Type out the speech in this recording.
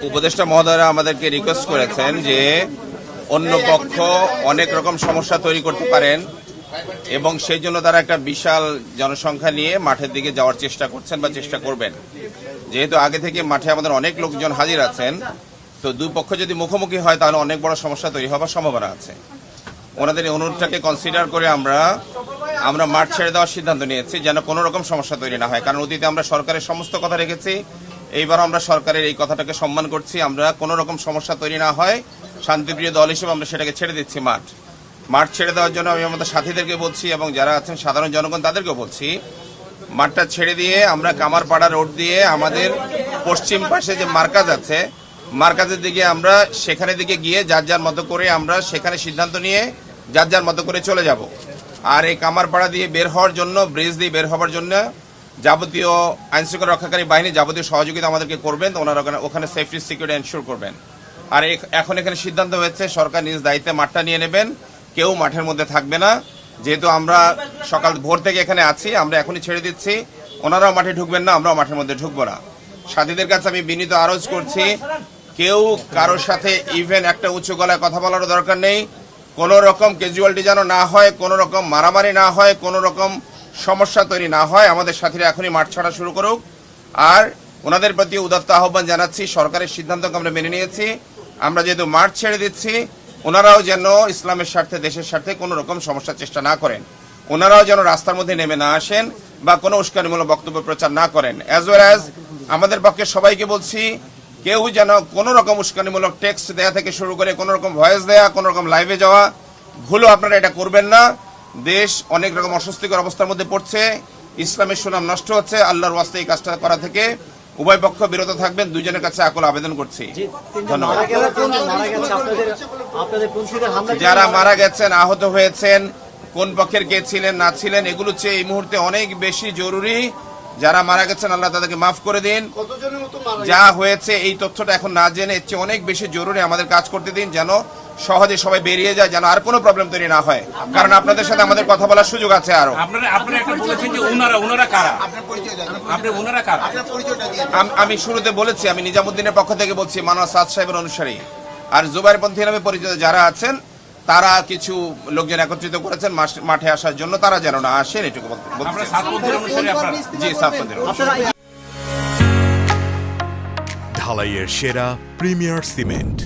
উপদেষ্টা মহোদয়রা আমাদেরকে রিকোয়েস্ট করেছেন যে অন্য পক্ষ অনেক রকম সমস্যা তৈরি করতে পারেন এবং সেই জন্য তারা একটা বিশাল জনসংখ্যা নিয়ে মাঠের দিকে যাওয়ার চেষ্টা করছেন বা চেষ্টা করবেন। যেহেতু আগে থেকে মাঠে আমাদের অনেক লোকজন হাজির আছেন, তো দুই পক্ষ যদি মুখোমুখি হয় তাহলে অনেক বড় সমস্যা তৈরি হওয়ার সম্ভাবনা আছে। ওনাদের এই অনুরোধটাকে কনসিডার করে আমরা মাঠ ছেড়ে দেওয়ার সিদ্ধান্ত নিয়েছি যেন কোনো রকম সমস্যা তৈরি না হয়। কারণ অতীতে আমরা সরকারের সমস্ত কথা রেখেছি, এইবার আমরা সরকারের এই কথাটাকে সম্মান করছি। আমরা কোনো রকম সমস্যা তৈরি না হয়, শান্তিপ্রিয় দল হিসেবে আমরা সেটাকে ছেড়ে দিচ্ছি। মাঠ ছেড়ে দেওয়ার জন্য আমি আমাদের সাথীদেরকে বলছি এবং যারা আছেন সাধারণ জনগণ তাদেরকেও বলছি, মাঠটা ছেড়ে দিয়ে আমরা কামারপাড়া রোড দিয়ে আমাদের পশ্চিম পাশে যে মার্কাজ আছে, মার্কাজের দিকে আমরা সেখানে দিকে গিয়ে যার যার মতো করে আমরা সেখানে সিদ্ধান্ত নিয়ে যার যার মতো করে চলে যাব। আর এই কামারপাড়া দিয়ে বের হওয়ার জন্য, ব্রিজ দিয়ে বের হওয়ার জন্য যাবতীয় আইনশৃঙ্খলা রক্ষাকারী বাহিনী যাবতীয় সহযোগিতা আমাদেরকে করবেন, তো ওনারা ওখানে সেফটি সিকিউরিটি এনশিওর করবেন। আর এখন এখানে সিদ্ধান্ত হয়েছে সরকার নিজ দায়িত্বে মাঠটা নিয়ে নেবেন, কেউ মাঠের মধ্যে থাকবে না। যেহেতু আমরা সকাল ভোর থেকে এখানে আছি, আমরা এখনই ছেড়ে দিচ্ছি, ওনারাও মাঠে ঢুকবেন না, আমরাও মাঠের মধ্যে ঢুকবো না। সাথীদের কাছে আমি বিনীত আরজ করছি, কেউ কারোর সাথে ইভেন একটা উঁচু গলায় কথা বলারও দরকার নেই। কোনো রকম ক্যাজুয়ালিটি যেন না হয়, কোনো রকম মারামারি না হয়, কোনো রকম সমস্যা তৈরি না হয়। আমাদের সাথীরা এখনই মাঠ ছাড়া শুরু করুক। আর ওনাদের প্রতি উদাত্ত আহ্বান জানাচ্ছি, সরকারের সিদ্ধান্তকে আমরা মেনে নিয়েছি। আমরা যেহেতু মাঠ ছেড়ে দিচ্ছি, ওনারাও যেন ইসলামের স্বার্থে, দেশের স্বার্থে কোনো রকম সমস্যার চেষ্টা না করেন। ওনারাও যেন রাস্তার মধ্যে নেমে না আসেন বা কোনো উস্কানিমূলক বক্তব্য প্রচার না করেন। অ্যাজ ওয়েল অ্যাজ আমাদের পক্ষে সবাইকে বলছি, কেউ যেন কোনো রকম উস্কানিমূলক টেক্সট দেয়া থেকে শুরু করে কোনো রকম ভয়েস দেয়া, কোনো রকম লাইভে যাওয়া, ভুলও আপনারা এটা করবেন না। দেশ অনেক রকম অস্বস্তিকর অবস্থার মধ্যে পড়ছে, ইসলামের সুনাম নষ্ট হচ্ছে। আল্লাহর ওয়াস্তে এই কাজটা করা থেকে উভয় পক্ষ বিরত থাকবেন, দুইজনের কাছে আকুল আবেদন করছি। ধন্যবাদ। যারা মারা গেছেন, আহত হয়েছেন, কোন পক্ষের কে ছিলেন না ছিলেন, এগুলো হচ্ছে এই মুহূর্তে অনেক বেশি জরুরি। যারা মারা গেছেন আল্লাহ তাদেরকে মাফ করে দিন। যা হয়েছে এই তথ্যটা এখন না জেনে এর চেয়ে অনেক বেশি জরুরি আমাদের কাজ করতে দিন, যেন সহজে সবাই বেরিয়ে যায়, যেন আর কোনো প্রবলেম তৈরি না হয়। কারণ আপনাদের সাথে আমাদের কথা বলার সুযোগ আছে আরো। আমি শুরুতে বলেছি, আমি নিজামুদ্দিনের পক্ষ থেকে বলছি, মানব সাদ সাহেবের অনুসারী। আর জুবাইরপন্থী নামে পরিচিত যারা আছেন, তারা কিছু লোকজন একত্রিত করেছেন মাঠে আসার জন্য, তারা যেন না আসেন, এটুকু বলতে। জি, সাতপন্থীর ঢালাইয়ের সেরা প্রিমিয়ার সিমেন্ট।